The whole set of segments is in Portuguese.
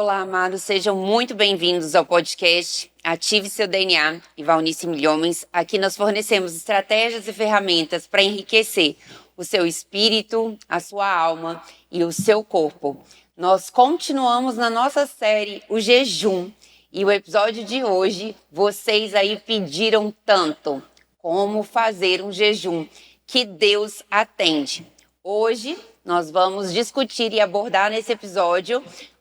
Olá, amados, sejam muito bem-vindos ao podcast Ative Seu DNA e Valnice Milhomens. Aqui nós fornecemos estratégias e ferramentas para enriquecer o seu espírito, a sua alma e o seu corpo. Nós continuamos na nossa série O Jejum e o episódio de hoje, vocês aí pediram tanto como fazer um jejum que Deus atende. Hoje nós vamos discutir e abordar nesse episódio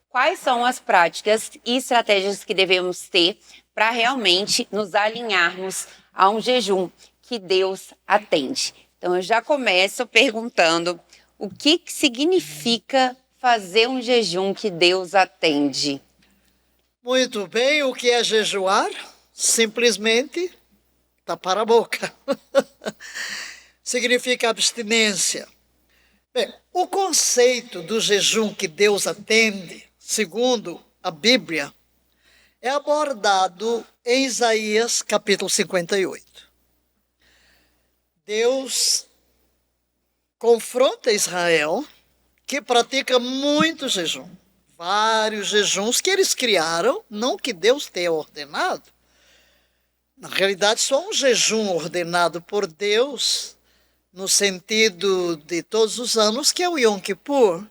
quais são as práticas e estratégias que devemos ter para realmente nos alinharmos a um jejum que Deus atende. Então eu já começo perguntando o que significa fazer um jejum que Deus atende? Muito bem, o que é jejuar? Simplesmente tapar a boca. Significa abstinência. Bem, o conceito do jejum que Deus atende, segundo a Bíblia, é abordado em Isaías capítulo 58. Deus confronta Israel, que pratica muito jejum. Vários jejuns que eles criaram, não que Deus tenha ordenado. Na realidade, só um jejum ordenado por Deus, no sentido de todos os anos, que é o Yom Kippur.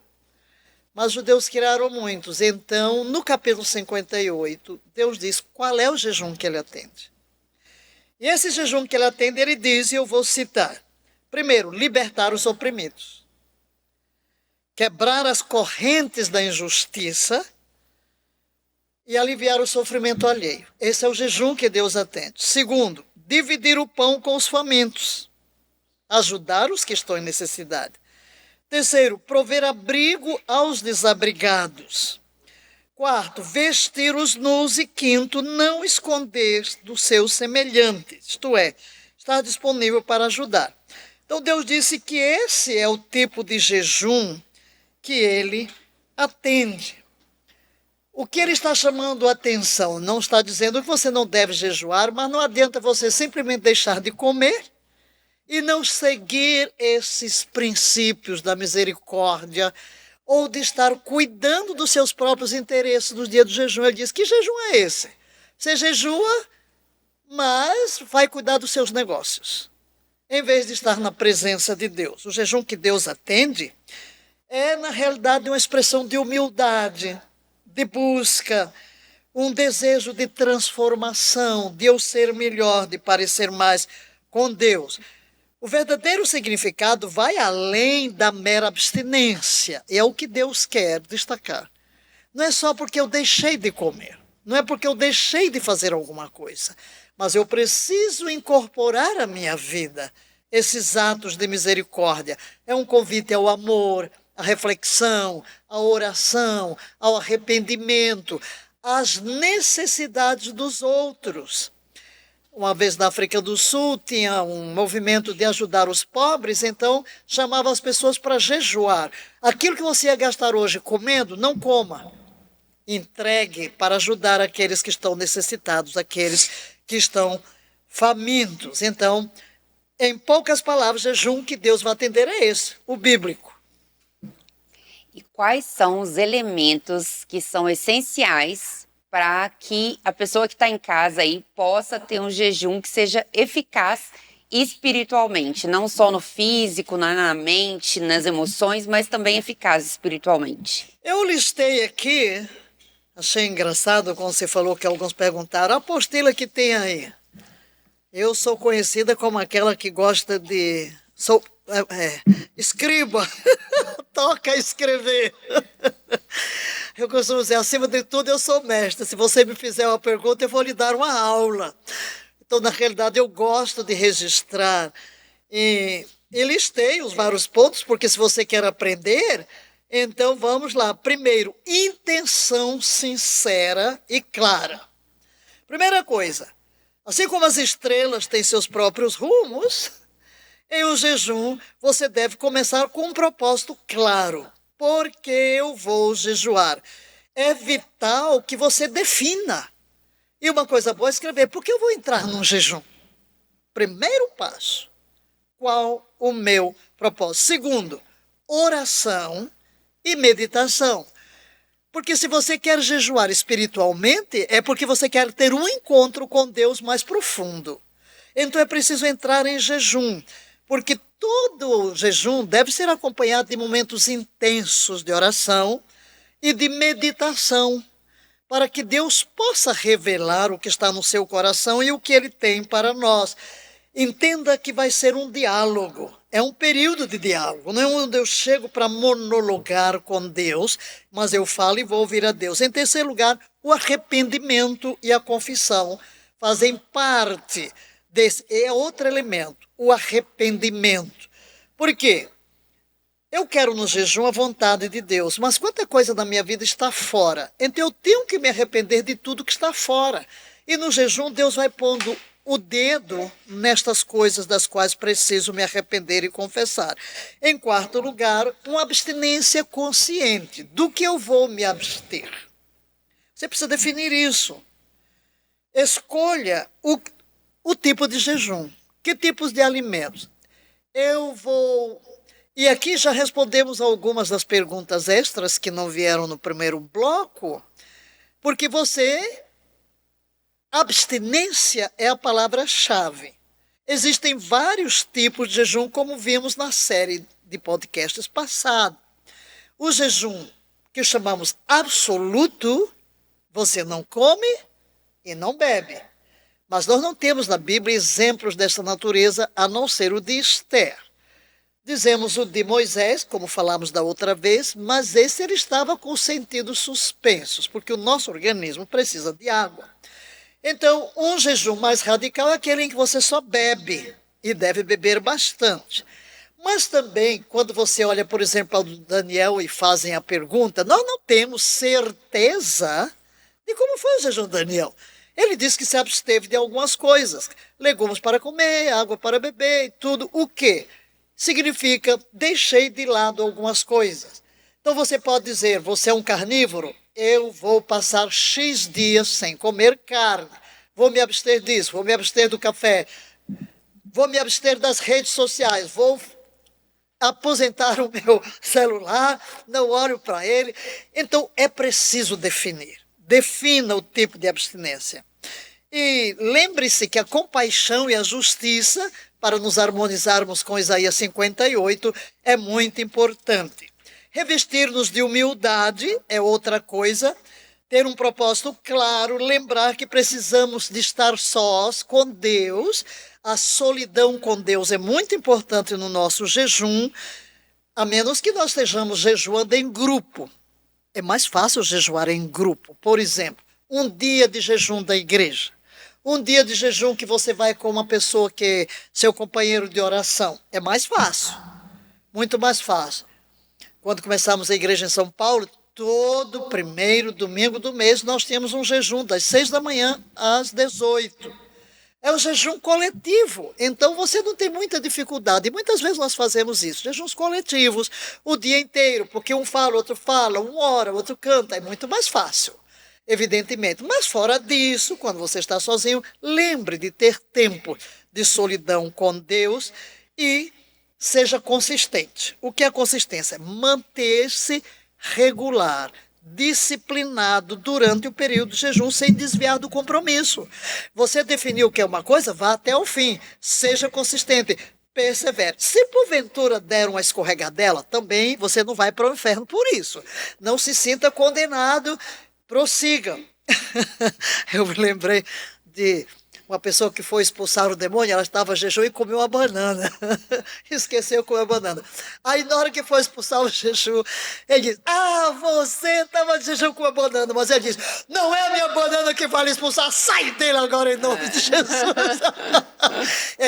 Mas os judeus criaram muitos. Então, no capítulo 58, Deus diz qual é o jejum que ele atende. E esse jejum que ele atende, ele diz, e eu vou citar. Primeiro, libertar os oprimidos. Quebrar as correntes da injustiça e aliviar o sofrimento alheio. Esse é o jejum que Deus atende. Segundo, dividir o pão com os famintos. Ajudar os que estão em necessidade. Terceiro, prover abrigo aos desabrigados. Quarto, vestir os nus. E quinto, não esconder dos seus semelhantes. Isto é, estar disponível para ajudar. Então Deus disse que esse é o tipo de jejum que ele atende. O que ele está chamando a atenção? Não está dizendo que você não deve jejuar, mas não adianta você simplesmente deixar de comer e não seguir esses princípios da misericórdia ou de estar cuidando dos seus próprios interesses no dia do jejum. Ele diz, que jejum é esse? Você jejua, mas vai cuidar dos seus negócios, em vez de estar na presença de Deus. O jejum que Deus atende é, na realidade, uma expressão de humildade, de busca, um desejo de transformação, de eu ser melhor, de parecer mais com Deus. O verdadeiro significado vai além da mera abstinência. É o que Deus quer destacar. Não é só porque eu deixei de comer, não é porque eu deixei de fazer alguma coisa, mas eu preciso incorporar à minha vida esses atos de misericórdia. É um convite ao amor, à reflexão, à oração, ao arrependimento, às necessidades dos outros. Uma vez na África do Sul tinha um movimento de ajudar os pobres, então chamava as pessoas para jejuar. Aquilo que você ia gastar hoje comendo, não coma. Entregue para ajudar aqueles que estão necessitados, aqueles que estão famintos. Então, em poucas palavras, o jejum que Deus vai atender é esse, o bíblico. E quais são os elementos que são essenciais para que a pessoa que está em casa aí possa ter um jejum que seja eficaz espiritualmente, não só no físico, na mente, nas emoções, mas também eficaz espiritualmente? Eu listei aqui, achei engraçado quando você falou que alguns perguntaram, a apostila que tem aí. Eu sou conhecida como aquela que gosta de... escriba, toca escrever. Eu costumo dizer, acima de tudo eu sou mestre. Se você me fizer uma pergunta, eu vou lhe dar uma aula. Então, na realidade, eu gosto de registrar. E listei os vários pontos, porque se você quer aprender, então vamos lá. Primeiro, intenção sincera e clara. Primeira coisa, assim como as estrelas têm seus próprios rumos, em um jejum, você deve começar com um propósito claro. Por que eu vou jejuar? É vital que você defina. E uma coisa boa é escrever, por que eu vou entrar num jejum? Primeiro passo, qual o meu propósito? Segundo, oração e meditação. Porque se você quer jejuar espiritualmente, é porque você quer ter um encontro com Deus mais profundo. Então é preciso entrar em jejum, porque todo jejum deve ser acompanhado de momentos intensos de oração e de meditação, para que Deus possa revelar o que está no seu coração e o que Ele tem para nós. Entenda que vai ser um diálogo, é um período de diálogo, não é onde eu chego para monologar com Deus, mas eu falo e vou ouvir a Deus. Em terceiro lugar, o arrependimento e a confissão fazem parte desse, é outro elemento, o arrependimento. Por quê? Eu quero no jejum a vontade de Deus, mas quanta coisa da minha vida está fora. Então eu tenho que me arrepender de tudo que está fora. E no jejum Deus vai pondo o dedo nestas coisas das quais preciso me arrepender e confessar. Em quarto lugar, uma abstinência consciente. Do que eu vou me abster? Você precisa definir isso. Escolha o tipo de jejum. Que tipos de alimentos? E aqui já respondemos algumas das perguntas extras que não vieram no primeiro bloco, porque abstinência é a palavra-chave. Existem vários tipos de jejum, como vimos na série de podcasts passado. O jejum que chamamos absoluto, você não come e não bebe. Mas nós não temos na Bíblia exemplos dessa natureza, a não ser o de Esther. Dizemos o de Moisés, como falamos da outra vez, mas esse ele estava com os sentidos suspensos, porque o nosso organismo precisa de água. Então, um jejum mais radical é aquele em que você só bebe, e deve beber bastante. Mas também, quando você olha, por exemplo, ao Daniel e fazem a pergunta, nós não temos certeza de como foi o jejum de Daniel. Ele disse que se absteve de algumas coisas, legumes para comer, água para beber e tudo. O quê? Significa, deixei de lado algumas coisas. Então você pode dizer, você é um carnívoro? Eu vou passar X dias sem comer carne. Vou me abster disso, vou me abster do café, vou me abster das redes sociais, vou aposentar o meu celular, não olho para ele. Então é preciso definir. Defina o tipo de abstinência. E lembre-se que a compaixão e a justiça, para nos harmonizarmos com Isaías 58, é muito importante. Revestir-nos de humildade é outra coisa. Ter um propósito claro, lembrar que precisamos de estar sós com Deus. A solidão com Deus é muito importante no nosso jejum, a menos que nós estejamos jejuando em grupo. É mais fácil jejuar em grupo. Por exemplo, um dia de jejum da igreja. Um dia de jejum que você vai com uma pessoa que é seu companheiro de oração. É mais fácil. Muito mais fácil. Quando começamos a igreja em São Paulo, todo primeiro domingo do mês nós tínhamos um jejum das 6 da manhã às 18. É um jejum coletivo, então você não tem muita dificuldade. E muitas vezes nós fazemos isso, jejuns coletivos, o dia inteiro, porque um fala, outro fala, um ora, outro canta, é muito mais fácil, evidentemente. Mas fora disso, quando você está sozinho, lembre de ter tempo de solidão com Deus e seja consistente. O que é consistência? Manter-se regular, disciplinado durante o período de jejum, sem desviar do compromisso. Você definiu que é uma coisa, vá até o fim, seja consistente, persevere. Se porventura der uma escorregadela, também você não vai para o inferno por isso. Não se sinta condenado, prossiga. Eu me lembrei de uma pessoa que foi expulsar o demônio, ela estava em jejum e comeu uma banana. Esqueceu de comer a banana. Aí, na hora que foi expulsar o jejum, ele disse, você estava de jejum com a banana. Mas ele disse, não é a minha banana que vai lhe expulsar, sai dele agora em nome de Jesus.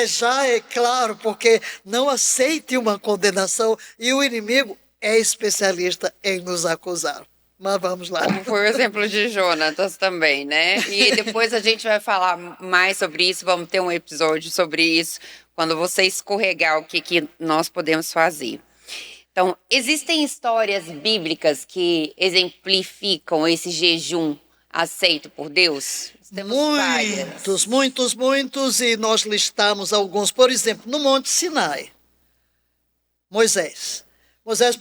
Já é claro, porque não aceite uma condenação e o inimigo é especialista em nos acusar. Mas vamos lá. Como foi o exemplo de Jonatas também, né? E depois a gente vai falar mais sobre isso, vamos ter um episódio sobre isso, quando você escorregar, o que nós podemos fazer. Então, existem histórias bíblicas que exemplificam esse jejum aceito por Deus? Temos muitos, e nós listamos alguns. Por exemplo, no Monte Sinai, Moisés,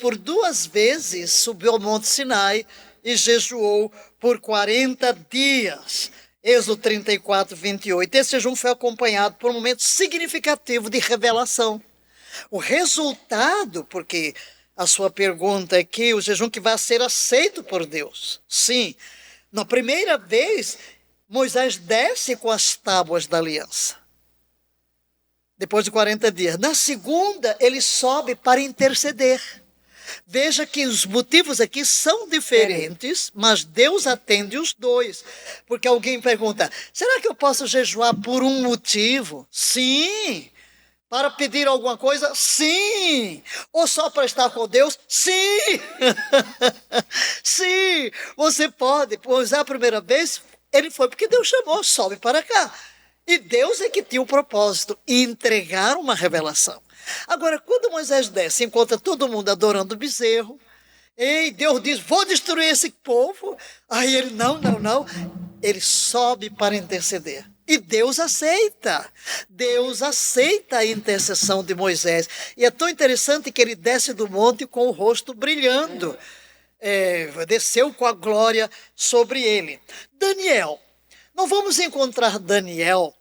por 2 vezes, subiu ao Monte Sinai e jejuou por 40 dias. Êxodo 34, 28. Esse jejum foi acompanhado por um momento significativo de revelação. O resultado, porque a sua pergunta é que o jejum que vai ser aceito por Deus. Sim, na primeira vez, Moisés desce com as tábuas da aliança. Depois de 40 dias. Na segunda, ele sobe para interceder. Veja que os motivos aqui são diferentes, mas Deus atende os dois. Porque alguém pergunta, será que eu posso jejuar por um motivo? Sim. Para pedir alguma coisa? Sim. Ou só para estar com Deus? Sim. Sim. Você pode. Pois a primeira vez, ele foi porque Deus chamou, sobe para cá. E Deus é que tinha o propósito, entregar uma revelação. Agora, quando Moisés desce, encontra todo mundo adorando o bezerro, e Deus diz, vou destruir esse povo. Aí ele, não. Ele sobe para interceder. E Deus aceita. Deus aceita a intercessão de Moisés. E é tão interessante que ele desce do monte com o rosto brilhando. Desceu com a glória sobre ele. Daniel. Não vamos encontrar Daniel.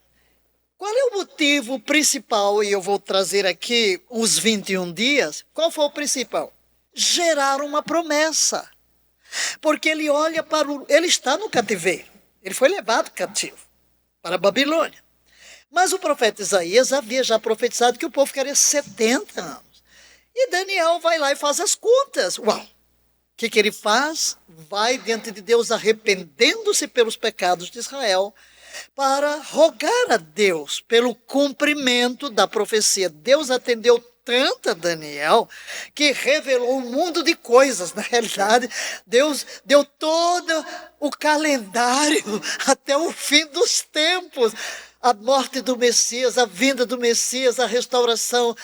Qual é o motivo principal? E eu vou trazer aqui os 21 dias. Qual foi o principal? Gerar uma promessa. Porque ele olha para ele está no cativeiro. Ele foi levado cativo para a Babilônia. Mas o profeta Isaías havia já profetizado que o povo ficaria 70 anos. E Daniel vai lá e faz as contas. Uau! O que ele faz? Vai diante de Deus arrependendo-se pelos pecados de Israel, para rogar a Deus pelo cumprimento da profecia. Deus atendeu tanto a Daniel que revelou um mundo de coisas. Na realidade, Deus deu todo o calendário até o fim dos tempos. A morte do Messias, a vinda do Messias, a restauração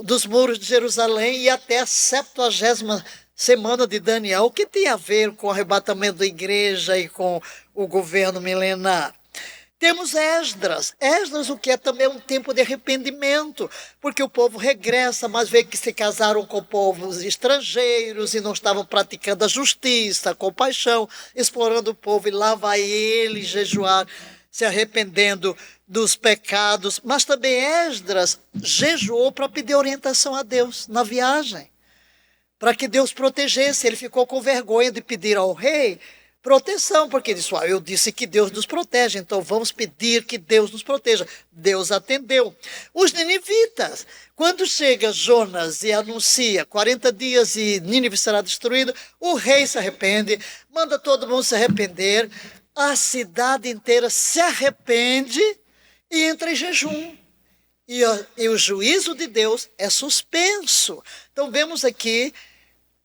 dos muros de Jerusalém e até a 70ª semana de Daniel, que tem a ver com o arrebatamento da igreja e com o governo milenar. Temos Esdras, o que é também um tempo de arrependimento, porque o povo regressa, mas vê que se casaram com povos estrangeiros e não estavam praticando a justiça, a compaixão, explorando o povo, e lá vai ele jejuar, se arrependendo dos pecados. Mas também Esdras jejuou para pedir orientação a Deus na viagem, para que Deus protegesse. Ele ficou com vergonha de pedir ao rei proteção, porque ele disse, eu disse que Deus nos protege, então vamos pedir que Deus nos proteja. Deus atendeu. Os ninivitas, quando chega Jonas e anuncia 40 dias e Nínive será destruído, o rei se arrepende, manda todo mundo se arrepender, a cidade inteira se arrepende e entra em jejum. E o juízo de Deus é suspenso. Então vemos aqui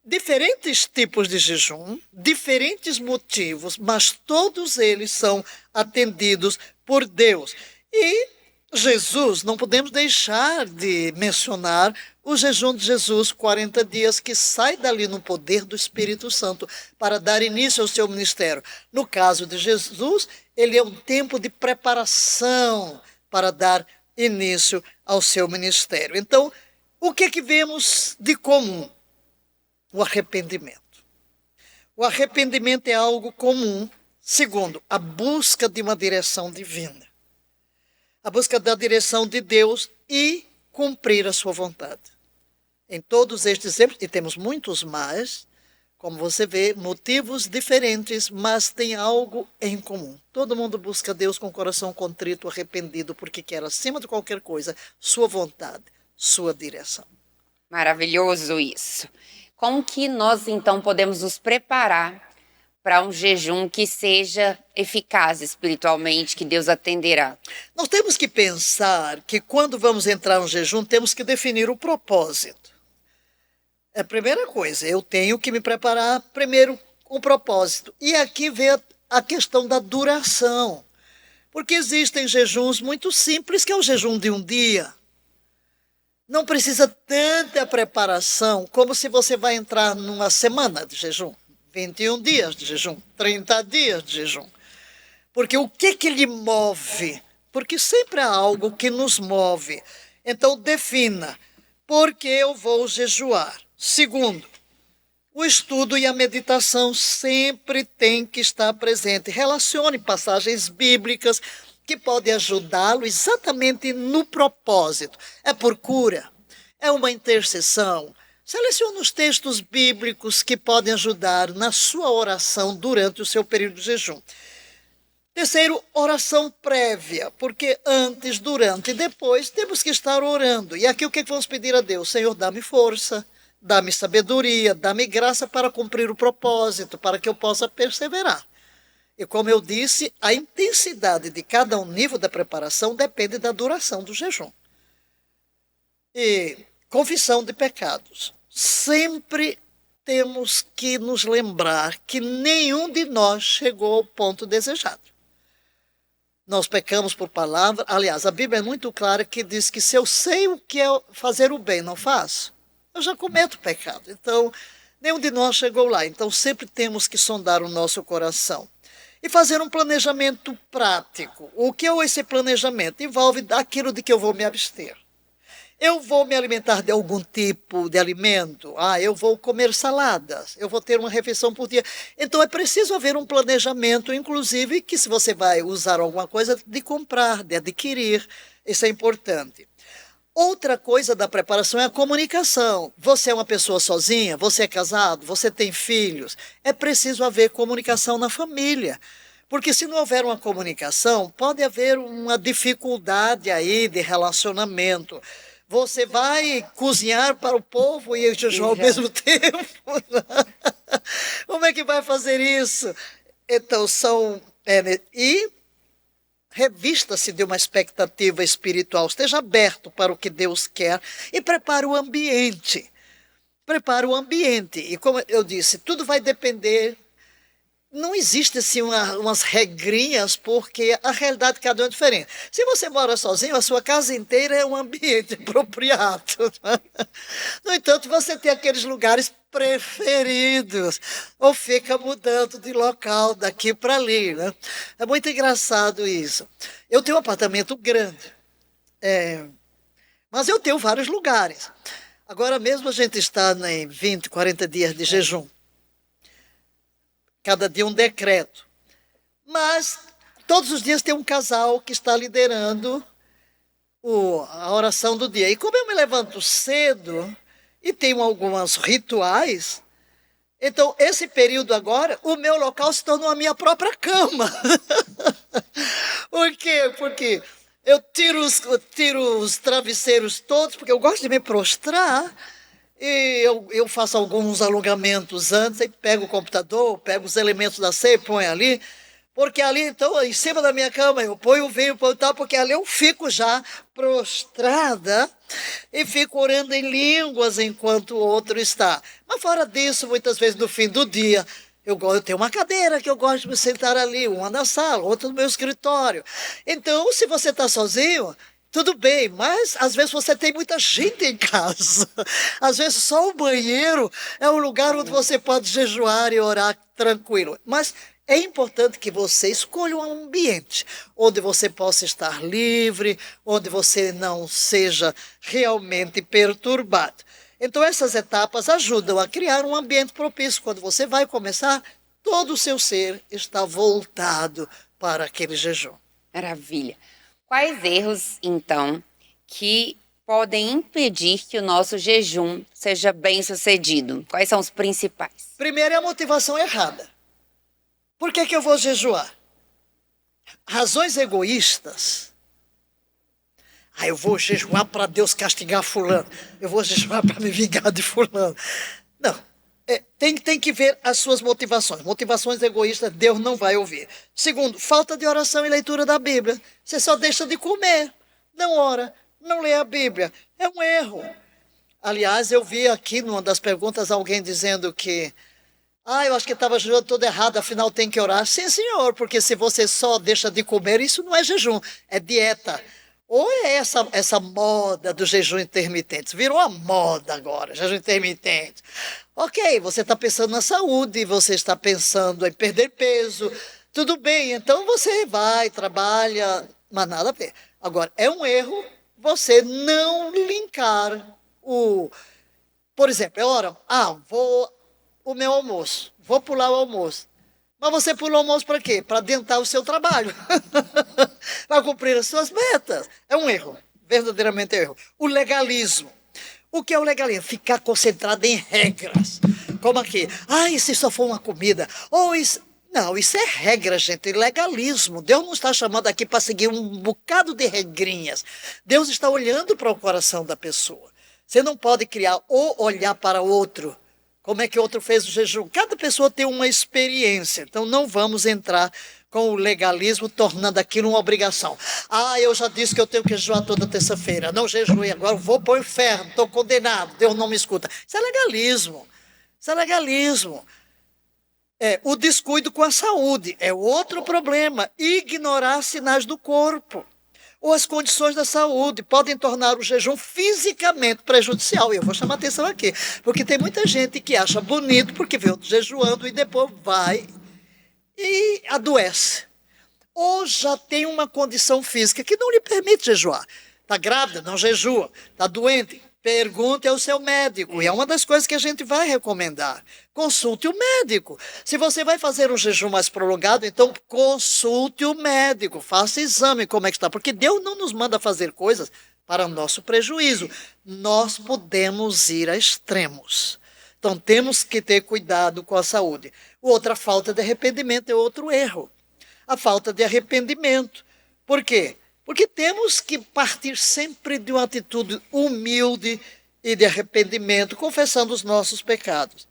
diferentes tipos de jejum, diferentes motivos, mas todos eles são atendidos por Deus. E Jesus, não podemos deixar de mencionar o jejum de Jesus, 40 dias, que sai dali no poder do Espírito Santo para dar início ao seu ministério. No caso de Jesus, ele é um tempo de preparação para dar início ao seu ministério. Então, o que vemos de comum? O arrependimento. O arrependimento é algo comum. Segundo, a busca de uma direção divina. A busca da direção de Deus e cumprir a sua vontade. Em todos estes exemplos, e temos muitos mais, como você vê, motivos diferentes, mas tem algo em comum. Todo mundo busca Deus com o coração contrito, arrependido, porque quer, acima de qualquer coisa, sua vontade, sua direção. Maravilhoso isso. Como que nós, então, podemos nos preparar para um jejum que seja eficaz espiritualmente, que Deus atenderá? Nós temos que pensar que quando vamos entrar no jejum, temos que definir o propósito. É a primeira coisa, eu tenho que me preparar primeiro com o propósito. E aqui vem a questão da duração. Porque existem jejuns muito simples, que é o jejum de um dia. Não precisa tanta preparação como se você vai entrar numa semana de jejum. 21 dias de jejum, 30 dias de jejum. Porque o que lhe move? Porque sempre há algo que nos move. Então defina, por que eu vou jejuar? Segundo, O estudo e a meditação sempre tem que estar presente. Relacione passagens bíblicas que podem ajudá-lo exatamente no propósito. É por cura? É uma intercessão? Selecione os textos bíblicos que podem ajudar na sua oração durante o seu período de jejum. Terceiro, oração prévia, porque antes, durante e depois temos que estar orando. E aqui o que vamos pedir a Deus? Senhor, dá-me força, dá-me sabedoria, dá-me graça para cumprir o propósito, para que eu possa perseverar. E como eu disse, a intensidade de cada nível da preparação depende da duração do jejum. E confissão de pecados. Sempre temos que nos lembrar que nenhum de nós chegou ao ponto desejado. Nós pecamos por palavra. Aliás, a Bíblia é muito clara que diz que se eu sei o que é fazer o bem, não faço, eu já cometo pecado. Então, nenhum de nós chegou lá. Então, sempre temos que sondar o nosso coração. E fazer um planejamento prático. O que é esse planejamento? Envolve aquilo de que eu vou me abster. Eu vou me alimentar de algum tipo de alimento. Eu vou comer saladas. Eu vou ter uma refeição por dia. Então é preciso haver um planejamento, inclusive, que se você vai usar alguma coisa, de comprar, de adquirir. Isso é importante. Outra coisa da preparação é a comunicação. Você é uma pessoa sozinha, você é casado, você tem filhos. É preciso haver comunicação na família. Porque se não houver uma comunicação, pode haver uma dificuldade aí de relacionamento. Você vai cozinhar para o povo e jejuar ao mesmo tempo? Como é que vai fazer isso? Então, e revista-se de uma expectativa espiritual. Esteja aberto para o que Deus quer e prepare o ambiente. Prepare o ambiente. E como eu disse, tudo vai depender. Não existe assim umas regrinhas, porque a realidade de cada um é diferente. Se você mora sozinho, a sua casa inteira é um ambiente apropriado. No entanto, você tem aqueles lugares preferidos, ou fica mudando de local daqui para ali. Né? É muito engraçado isso. Eu tenho um apartamento grande, mas eu tenho vários lugares. Agora mesmo a gente está em 20, 40 dias de jejum. Cada dia um decreto. Mas todos os dias tem um casal que está liderando a oração do dia. E como eu me levanto cedo e tenho alguns rituais, então esse período agora, o meu local se tornou a minha própria cama. Por quê? Porque eu tiro os travesseiros todos, porque eu gosto de me prostrar. E eu faço alguns alongamentos antes, aí pego o computador, pego os elementos da ceia e ponho ali, porque ali, então, em cima da minha cama, eu ponho o vinho, ponho tal, porque ali eu fico já prostrada e fico orando em línguas enquanto o outro está. Mas fora disso, muitas vezes no fim do dia, eu tenho uma cadeira que eu gosto de me sentar ali, uma na sala, outra no meu escritório. Então, se você está sozinho, tudo bem, mas às vezes você tem muita gente em casa. Às vezes só o banheiro é um lugar onde você pode jejuar e orar tranquilo. Mas é importante que você escolha um ambiente onde você possa estar livre, onde você não seja realmente perturbado. Então essas etapas ajudam a criar um ambiente propício. Quando você vai começar, todo o seu ser está voltado para aquele jejum. Maravilha. Quais erros, então, que podem impedir que o nosso jejum seja bem sucedido? Quais são os principais? Primeiro é a motivação errada. Por que eu vou jejuar? Razões egoístas. Eu vou jejuar para Deus castigar fulano. Eu vou jejuar para me vingar de fulano. Não. Tem que ver as suas motivações. Motivações egoístas, Deus não vai ouvir. Segundo, falta de oração e leitura da Bíblia. Você só deixa de comer. Não ora, não lê a Bíblia. É um erro. Aliás, eu vi aqui numa das perguntas alguém dizendo que eu acho que estava jejuando todo errado, afinal tem que orar. Sim, senhor, porque se você só deixa de comer, isso não é jejum, é dieta. Ou é essa moda do jejum intermitente? Virou a moda agora, jejum intermitente. Ok, você está pensando na saúde, você está pensando em perder peso. Tudo bem, então você vai, trabalha, mas nada a ver. Agora, é um erro você não linkar Por exemplo, vou o meu almoço, vou pular o almoço. Mas você pula o almoço para quê? Para adiantar o seu trabalho, para cumprir as suas metas. É um erro, verdadeiramente é um erro. O legalismo. O que é o legalismo? Ficar concentrado em regras. Como aqui, e se só for uma comida? Ou isso... Não, isso é regra, gente, legalismo. Deus não está chamando aqui para seguir um bocado de regrinhas. Deus está olhando para o coração da pessoa. Você não pode criar ou olhar para outro. Como é que o outro fez o jejum? Cada pessoa tem uma experiência. Então não vamos entrar com o legalismo, tornando aquilo uma obrigação. Eu já disse que eu tenho que jejuar toda terça-feira. Não jejuei, agora vou para o inferno, estou condenado, Deus não me escuta. Isso é legalismo. Isso é legalismo. O descuido com a saúde é outro problema. Ignorar sinais do corpo ou as condições da saúde podem tornar o jejum fisicamente prejudicial. E eu vou chamar atenção aqui, porque tem muita gente que acha bonito porque vê outro jejuando e depois vai e adoece. Ou já tem uma condição física que não lhe permite jejuar. Está grávida, não jejua. Está doente, pergunte ao seu médico. E é uma das coisas que a gente vai recomendar. Consulte o médico. Se você vai fazer um jejum mais prolongado, então consulte o médico. Faça exame como é que está. Porque Deus não nos manda fazer coisas para o nosso prejuízo. Nós podemos ir a extremos. Então temos que ter cuidado com a saúde. Outra falta de arrependimento é outro erro. A falta de arrependimento. Por quê? Porque temos que partir sempre de uma atitude humilde e de arrependimento, confessando os nossos pecados.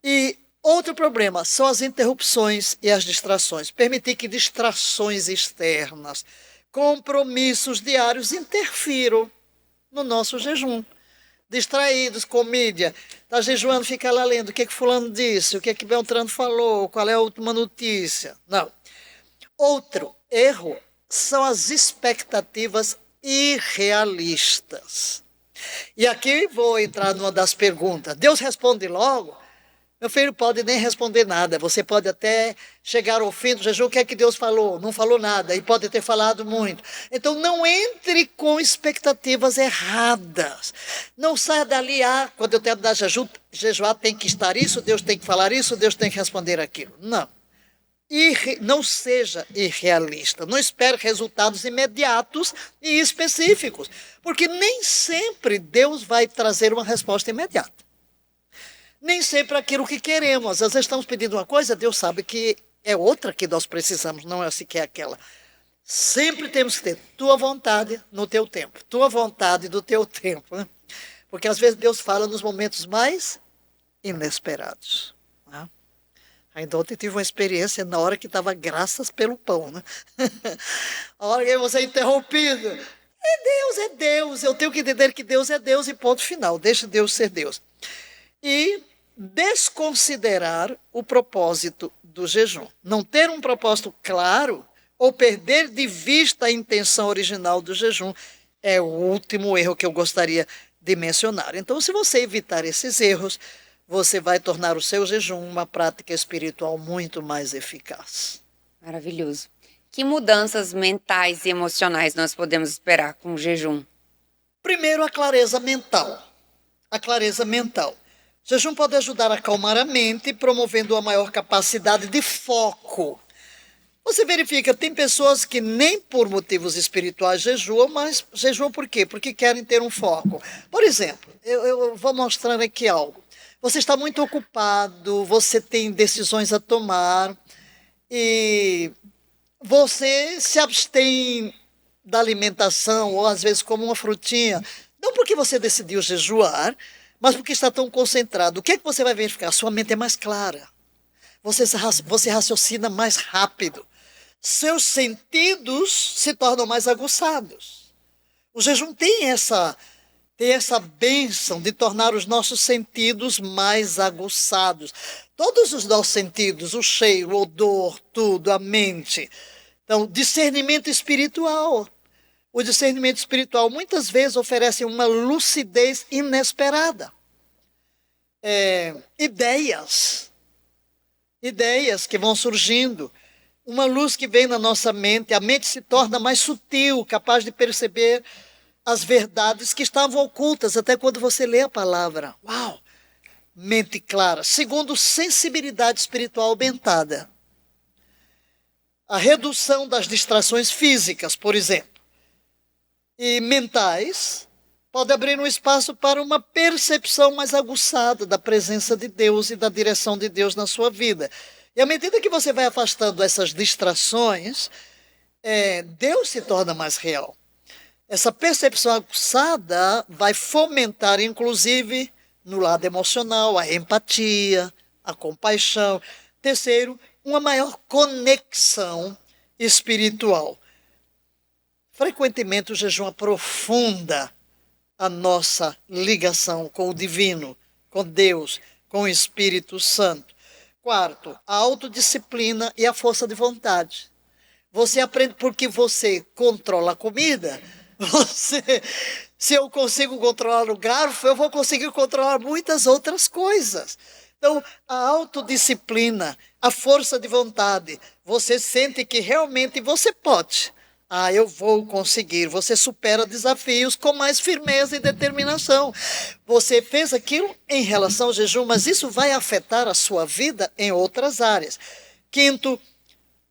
E outro problema são as interrupções e as distrações. Permitir que distrações externas, compromissos diários interfiram no nosso jejum. Distraídos com mídia, está jejuando, fica lá lendo o que fulano disse, o que Beltrano falou, qual é a última notícia. Não. Outro erro são as expectativas irrealistas. E aqui vou entrar numa das perguntas. Deus responde logo? Meu filho pode nem responder nada. Você pode até chegar ao fim do jejum. O que é que Deus falou? Não falou nada. E pode ter falado muito. Então não entre com expectativas erradas. Não saia dali, quando eu terminar de jejuar tem que estar isso, Deus tem que falar isso, Deus tem que responder aquilo. Não. Não seja irrealista, não espere resultados imediatos e específicos, porque nem sempre Deus vai trazer uma resposta imediata. Nem sempre aquilo que queremos. Às vezes estamos pedindo uma coisa, Deus sabe que é outra que nós precisamos, não é sequer aquela. Sempre temos que ter tua vontade no teu tempo, tua vontade do teu tempo, né? Porque às vezes Deus fala nos momentos mais inesperados. Né? Ainda ontem tive uma experiência na hora que estava graças pelo pão, né? A hora que você é interrompido. É Deus. Eu tenho que entender que Deus é Deus e ponto final. Deixa Deus ser Deus. E desconsiderar o propósito do jejum. Não ter um propósito claro ou perder de vista a intenção original do jejum é o último erro que eu gostaria de mencionar. Então, se você evitar esses erros, você vai tornar o seu jejum uma prática espiritual muito mais eficaz. Maravilhoso. Que mudanças mentais e emocionais nós podemos esperar com o jejum? Primeiro, a clareza mental. A clareza mental. O jejum pode ajudar a acalmar a mente, promovendo uma maior capacidade de foco. Você verifica, tem pessoas que nem por motivos espirituais jejuam, mas jejuam por quê? Porque querem ter um foco. Por exemplo, eu vou mostrar aqui algo. Você está muito ocupado, você tem decisões a tomar e você se abstém da alimentação ou às vezes come uma frutinha. Não porque você decidiu jejuar, mas porque está tão concentrado. O que é que você vai verificar? Sua mente é mais clara. Você raciocina mais rápido. Seus sentidos se tornam mais aguçados. O jejum tem essa bênção de tornar os nossos sentidos mais aguçados. Todos os nossos sentidos, o cheiro, o odor, tudo, a mente. Então, discernimento espiritual. O discernimento espiritual muitas vezes oferece uma lucidez inesperada. Ideias que vão surgindo. Uma luz que vem na nossa mente. A mente se torna mais sutil, capaz de perceber as verdades que estavam ocultas até quando você lê a palavra. Uau! mente clara. Segundo, sensibilidade espiritual aumentada. A redução das distrações físicas, por exemplo, e mentais, pode abrir um espaço para uma percepção mais aguçada da presença de Deus e da direção de Deus na sua vida. E à medida que você vai afastando essas distrações, Deus se torna mais real. Essa percepção aguçada vai fomentar, inclusive, no lado emocional, a empatia, a compaixão. Terceiro, uma maior conexão espiritual. Frequentemente, o jejum aprofunda a nossa ligação com o divino, com Deus, com o Espírito Santo. Quarto, a autodisciplina e a força de vontade. Você aprende porque você controla a comida. Se eu consigo controlar o garfo, eu vou conseguir controlar muitas outras coisas. Então, a autodisciplina, a força de vontade, você sente que realmente você pode. Eu vou conseguir. Você supera desafios com mais firmeza e determinação. Você fez aquilo em relação ao jejum, mas isso vai afetar a sua vida em outras áreas. Quinto,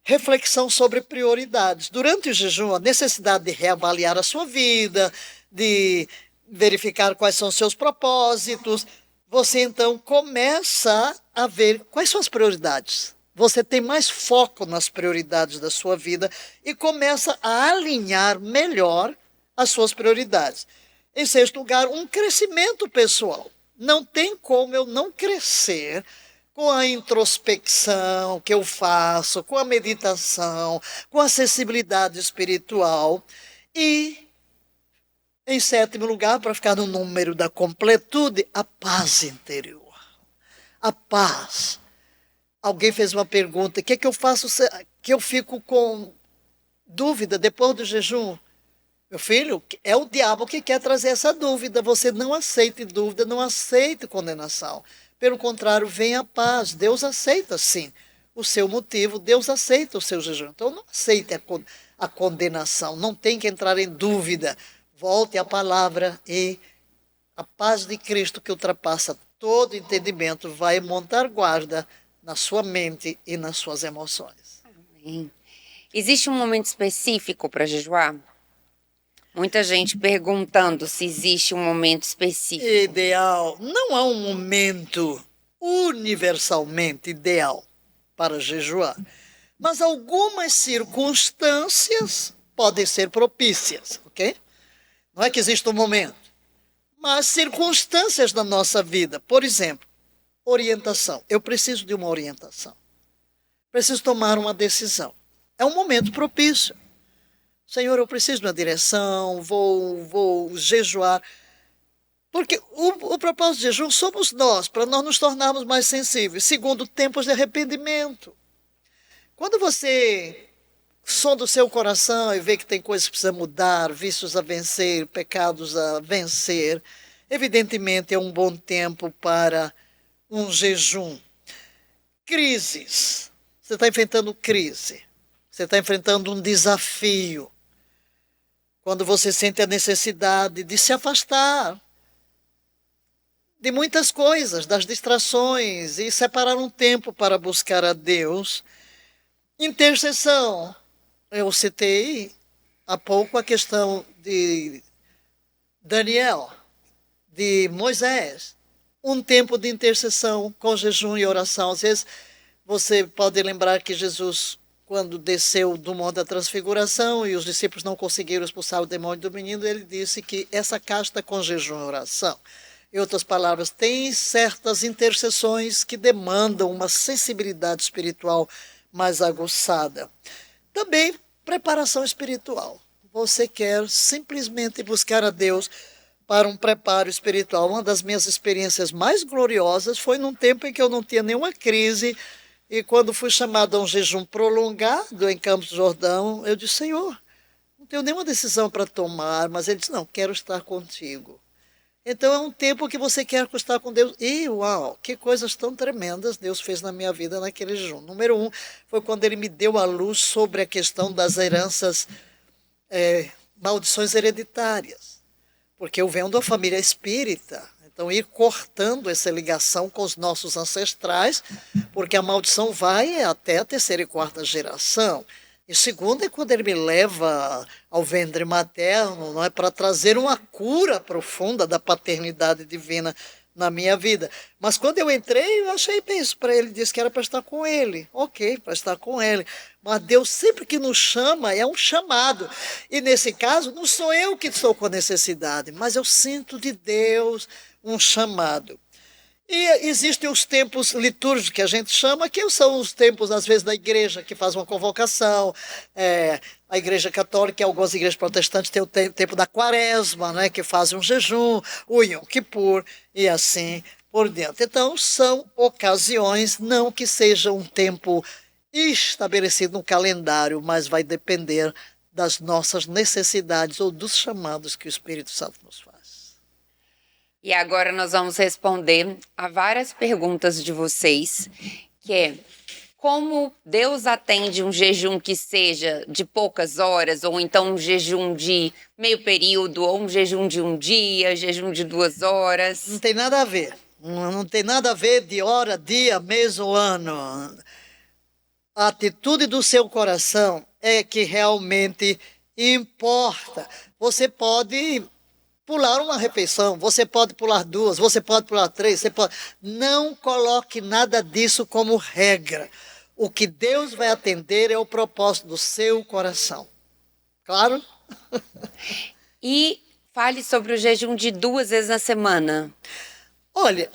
reflexão sobre prioridades. Durante o jejum, a necessidade de reavaliar a sua vida, de verificar quais são os seus propósitos. Você então começa a ver quais são as prioridades. Você tem mais foco nas prioridades da sua vida e começa a alinhar melhor as suas prioridades. Em sexto lugar, um crescimento pessoal. Não tem como eu não crescer com a introspecção que eu faço, com a meditação, com a sensibilidade espiritual. E, em sétimo lugar, para ficar no número da completude, a paz interior. A paz. Alguém fez uma pergunta: o que é que eu faço que eu fico com dúvida depois do jejum? Meu filho, é o diabo que quer trazer essa dúvida. Você não aceite dúvida, não aceite condenação. Pelo contrário, vem a paz. Deus aceita, sim, o seu motivo. Deus aceita o seu jejum. Então, não aceite a condenação. Não tem que entrar em dúvida. Volte à palavra e a paz de Cristo, que ultrapassa todo entendimento, vai montar guarda na sua mente e nas suas emoções. Amém. Existe um momento específico para jejuar? Muita gente perguntando se existe um momento específico. Ideal. Não há um momento universalmente ideal para jejuar, mas algumas circunstâncias podem ser propícias, ok? Não é que existe um momento, mas circunstâncias da nossa vida. Por exemplo, orientação. Eu preciso de uma orientação. Preciso tomar uma decisão. É um momento propício. Senhor, eu preciso de uma direção, vou jejuar. Porque o propósito do jejum somos nós, para nós nos tornarmos mais sensíveis. Segundo, tempos de arrependimento. Quando você sonda o seu coração e vê que tem coisas que precisa mudar, vícios a vencer, pecados a vencer, evidentemente é um bom tempo para um jejum. Crises. Você está enfrentando crise. Você está enfrentando um desafio. Quando você sente a necessidade de se afastar de muitas coisas, das distrações, e separar um tempo para buscar a Deus. Intercessão. Eu citei há pouco a questão de Daniel, de Moisés. Um tempo de intercessão com jejum e oração. Às vezes você pode lembrar que Jesus, quando desceu do Monte da Transfiguração e os discípulos não conseguiram expulsar o demônio do menino, ele disse que essa casta com jejum e oração. Em outras palavras, tem certas intercessões que demandam uma sensibilidade espiritual mais aguçada. Também preparação espiritual. Você quer simplesmente buscar a Deus para um preparo espiritual. Uma das minhas experiências mais gloriosas foi num tempo em que eu não tinha nenhuma crise, e quando fui chamado a um jejum prolongado em Campos do Jordão, eu disse: Senhor, não tenho nenhuma decisão para tomar, mas ele disse: não, quero estar contigo. Então é um tempo que você quer estar com Deus. E uau, que coisas tão tremendas Deus fez na minha vida naquele jejum. Número 1 foi quando ele me deu a luz sobre a questão das heranças, maldições hereditárias. Porque eu venho de uma família espírita. Então, ir cortando essa ligação com os nossos ancestrais, porque a maldição vai até a terceira e quarta geração. E segundo é quando ele me leva ao ventre materno, não é, para trazer uma cura profunda da paternidade divina na minha vida. Mas quando eu entrei, eu achei isso para ele, disse que era para estar com ele. Ok, para estar com ele. Mas Deus sempre que nos chama, é um chamado. E nesse caso, não sou eu que estou com a necessidade, mas eu sinto de Deus um chamado. E existem os tempos litúrgicos que a gente chama, que são os tempos, às vezes, da igreja, que faz uma convocação. A igreja católica e algumas igrejas protestantes têm o tempo da quaresma, né, que fazem um jejum, o Yom Kippur e assim por diante. Então, são ocasiões, não que seja um tempo estabelecido no calendário, mas vai depender das nossas necessidades ou dos chamados que o Espírito Santo nos faz. E agora nós vamos responder a várias perguntas de vocês, que é: como Deus atende um jejum que seja de poucas horas, ou então um jejum de meio período, ou um jejum de um dia, jejum de 2 horas? Não tem nada a ver. Não tem nada a ver de hora, dia, mês ou ano. A atitude do seu coração é que realmente importa. Você pode pular uma refeição, você pode pular 2, você pode pular 3, você pode... Não coloque nada disso como regra. O que Deus vai atender é o propósito do seu coração. Claro? E fale sobre o jejum de 2 vezes na semana. Olha,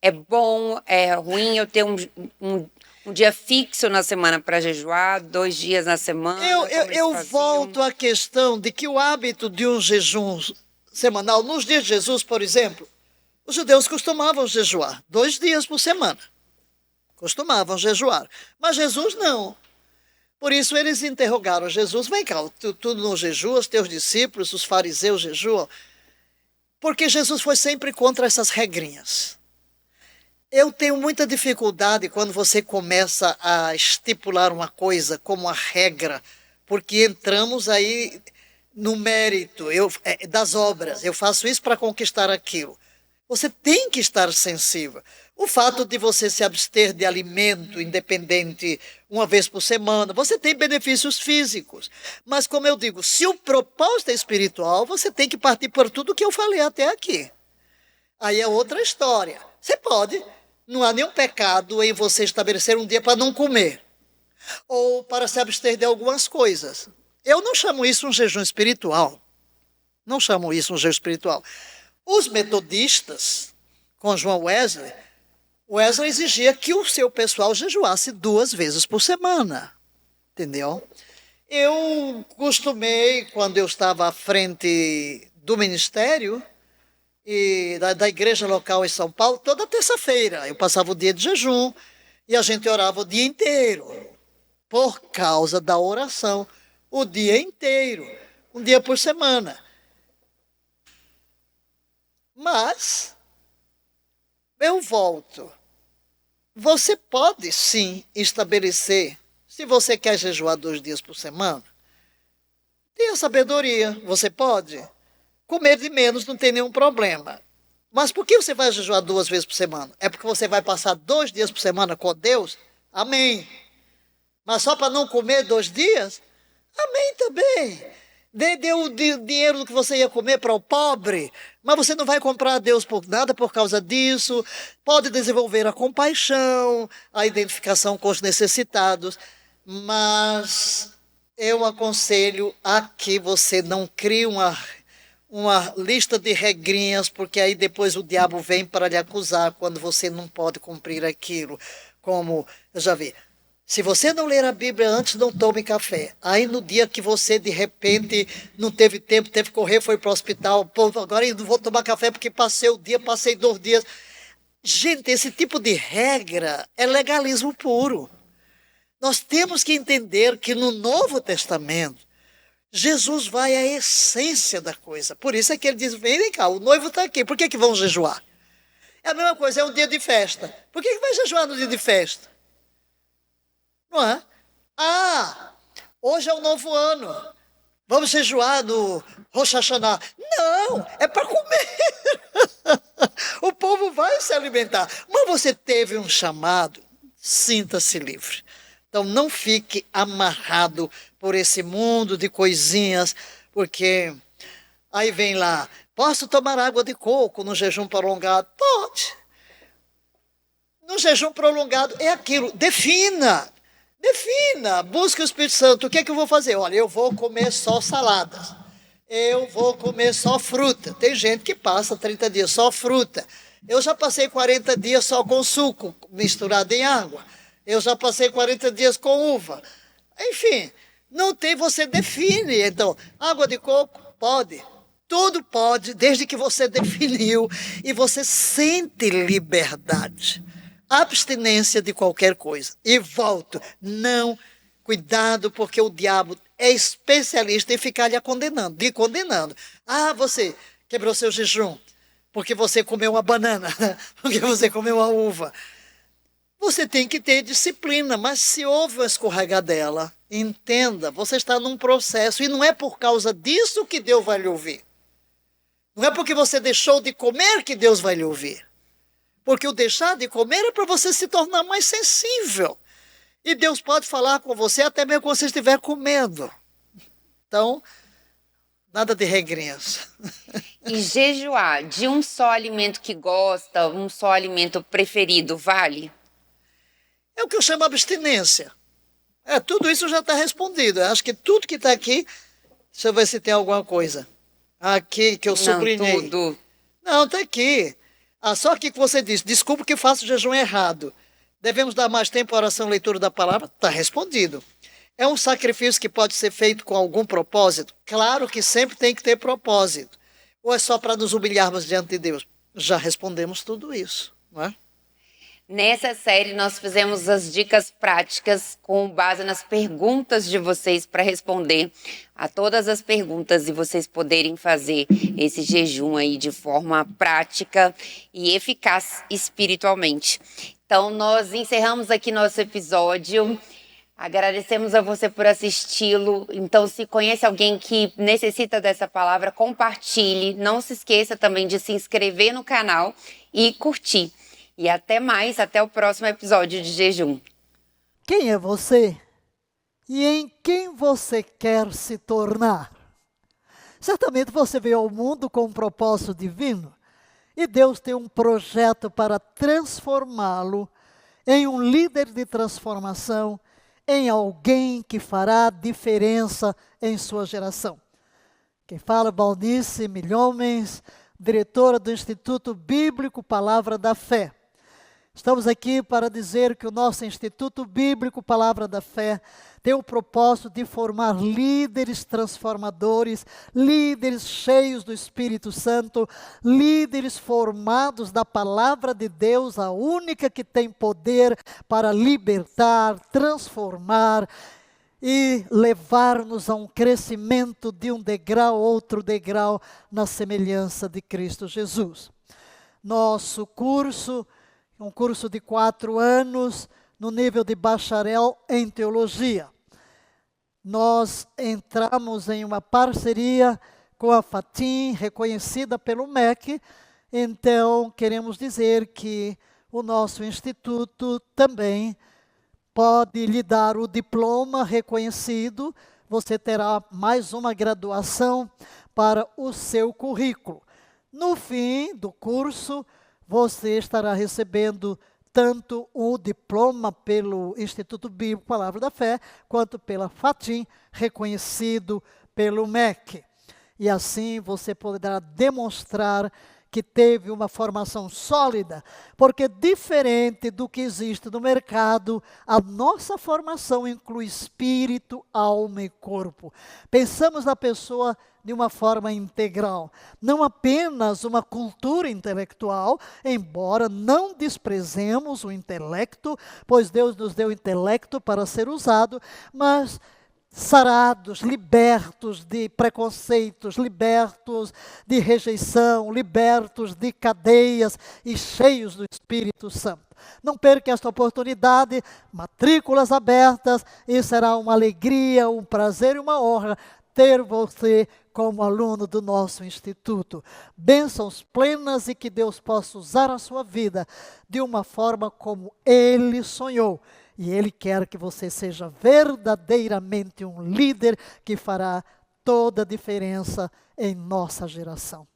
é bom, é ruim eu ter um dia fixo na semana para jejuar, 2 dias na semana? Eu volto à questão de que o hábito de um jejum semanal, nos dias de Jesus, por exemplo, os judeus costumavam jejuar 2 dias por semana. Costumavam jejuar. Mas Jesus não. Por isso eles interrogaram Jesus: vem cá, tu não jejuas, teus discípulos, os fariseus jejuam? Porque Jesus foi sempre contra essas regrinhas. Eu tenho muita dificuldade quando você começa a estipular uma coisa como uma regra, porque entramos aí no mérito das obras. Eu faço isso para conquistar aquilo. Você tem que estar sensível. O fato de você se abster de alimento independente 1 vez por semana, você tem benefícios físicos. Mas, como eu digo, se o propósito é espiritual, você tem que partir por tudo que eu falei até aqui. Aí é outra história. Você pode. Não há nenhum pecado em você estabelecer um dia para não comer, ou para se abster de algumas coisas. Eu não chamo isso um jejum espiritual. Não chamo isso um jejum espiritual. Os metodistas, com João Wesley exigia que o seu pessoal jejuasse 2 vezes por semana. Entendeu? Eu costumei, quando eu estava à frente do ministério, e da igreja local em São Paulo, toda terça-feira eu passava o dia de jejum e a gente orava o dia inteiro, por causa da oração, o dia inteiro, 1 dia por semana. Mas eu volto. Você pode sim estabelecer, se você quer jejuar 2 dias por semana, tenha sabedoria, você pode. Comer de menos não tem nenhum problema. Mas por que você vai jejuar 2 vezes por semana? É porque você vai passar 2 dias por semana com Deus? Amém. Mas só para não comer 2 dias? Amém também. Dê o dinheiro que você ia comer para o pobre, mas você não vai comprar a Deus por nada por causa disso. Pode desenvolver a compaixão, a identificação com os necessitados, mas eu aconselho a que você não crie uma lista de regrinhas, porque aí depois o diabo vem para lhe acusar quando você não pode cumprir aquilo. Como eu já vi, se você não ler a Bíblia antes, não tome café. Aí no dia que você de repente não teve tempo, teve que correr, foi para o hospital, pô, agora eu não vou tomar café porque passei 2 dias. Gente, esse tipo de regra é legalismo puro. Nós temos que entender que no Novo Testamento Jesus vai à essência da coisa. Por isso é que ele diz: vem cá, o noivo está aqui, por que vão jejuar? É a mesma coisa, é um dia de festa. Por que vai jejuar no dia de festa? Não é? Hoje é o novo ano. Vamos jejuar no Rosh Hashanah. Não, é para comer. povo vai se alimentar. Mas você teve um chamado, sinta-se livre. Então não fique amarrado por esse mundo de coisinhas, porque aí vem lá, posso tomar água de coco no jejum prolongado? Pode. No jejum prolongado é aquilo, defina, busque o Espírito Santo. O que é que eu vou fazer? Olha, eu vou comer só saladas, eu vou comer só fruta. Tem gente que passa 30 dias só fruta. Eu já passei 40 dias só com suco misturado em água. Eu já passei 40 dias com uva. Enfim, não tem, você define. Então, água de coco, pode. Tudo pode, desde que você definiu e você sente liberdade. Abstinência de qualquer coisa. E volto, não, cuidado, porque o diabo é especialista em ficar lhe condenando. Ah, você quebrou seu jejum, porque você comeu uma banana, porque você comeu uma uva. Você tem que ter disciplina, mas se houve uma escorregadela, entenda, você está num processo, e não é por causa disso que Deus vai lhe ouvir. Não é porque você deixou de comer que Deus vai lhe ouvir. Porque o deixar de comer é para você se tornar mais sensível. E Deus pode falar com você até mesmo quando você estiver comendo. Então, nada de regrinhas. E jejuar de um só alimento que gosta, um só alimento preferido, vale? É o que eu chamo de abstinência. Tudo isso já está respondido. Eu acho que tudo que está aqui, deixa eu ver se tem alguma coisa. Aqui que eu sublinhei. Não, tudo. Não, está aqui. Só que você disse, desculpa que faço o jejum errado. Devemos dar mais tempo à oração e leitura da palavra? Está respondido. É um sacrifício que pode ser feito com algum propósito? Claro que sempre tem que ter propósito. Ou é só para nos humilharmos diante de Deus? Já respondemos tudo isso, não é? Nessa série, nós fizemos as dicas práticas com base nas perguntas de vocês para responder a todas as perguntas e vocês poderem fazer esse jejum aí de forma prática e eficaz espiritualmente. Então, nós encerramos aqui nosso episódio. Agradecemos a você por assisti-lo. Então, se conhece alguém que necessita dessa palavra, compartilhe. Não se esqueça também de se inscrever no canal e curtir. E até mais, até o próximo episódio de Jejum. Quem é você? E em quem você quer se tornar? Certamente você veio ao mundo com um propósito divino. E Deus tem um projeto para transformá-lo em um líder de transformação, em alguém que fará diferença em sua geração. Quem fala é Valnice Milhomens, diretora do Instituto Bíblico Palavra da Fé. Estamos aqui para dizer que o nosso Instituto Bíblico Palavra da Fé tem o propósito de formar líderes transformadores, líderes cheios do Espírito Santo, líderes formados da Palavra de Deus, a única que tem poder para libertar, transformar e levar-nos a um crescimento de um degrau, outro degrau, na semelhança de Cristo Jesus. Nosso curso um curso de 4 anos, no nível de bacharel em teologia. Nós entramos em uma parceria com a Fatim, reconhecida pelo MEC, então queremos dizer que o nosso instituto também pode lhe dar o diploma reconhecido, você terá mais uma graduação para o seu currículo. No fim do curso, você estará recebendo tanto o diploma pelo Instituto Bíblico Palavra da Fé, quanto pela Fatim, reconhecido pelo MEC. E assim você poderá demonstrar que teve uma formação sólida, porque diferente do que existe no mercado, a nossa formação inclui espírito, alma e corpo. Pensamos na pessoa de uma forma integral, não apenas uma cultura intelectual, embora não desprezemos o intelecto, pois Deus nos deu intelecto para ser usado, mas sarados, libertos de preconceitos, libertos de rejeição, libertos de cadeias e cheios do Espírito Santo. Não perca esta oportunidade, matrículas abertas, e será uma alegria, um prazer e uma honra ter você como aluno do nosso instituto. Bênçãos plenas e que Deus possa usar a sua vida de uma forma como Ele sonhou. E Ele quer que você seja verdadeiramente um líder que fará toda a diferença em nossa geração.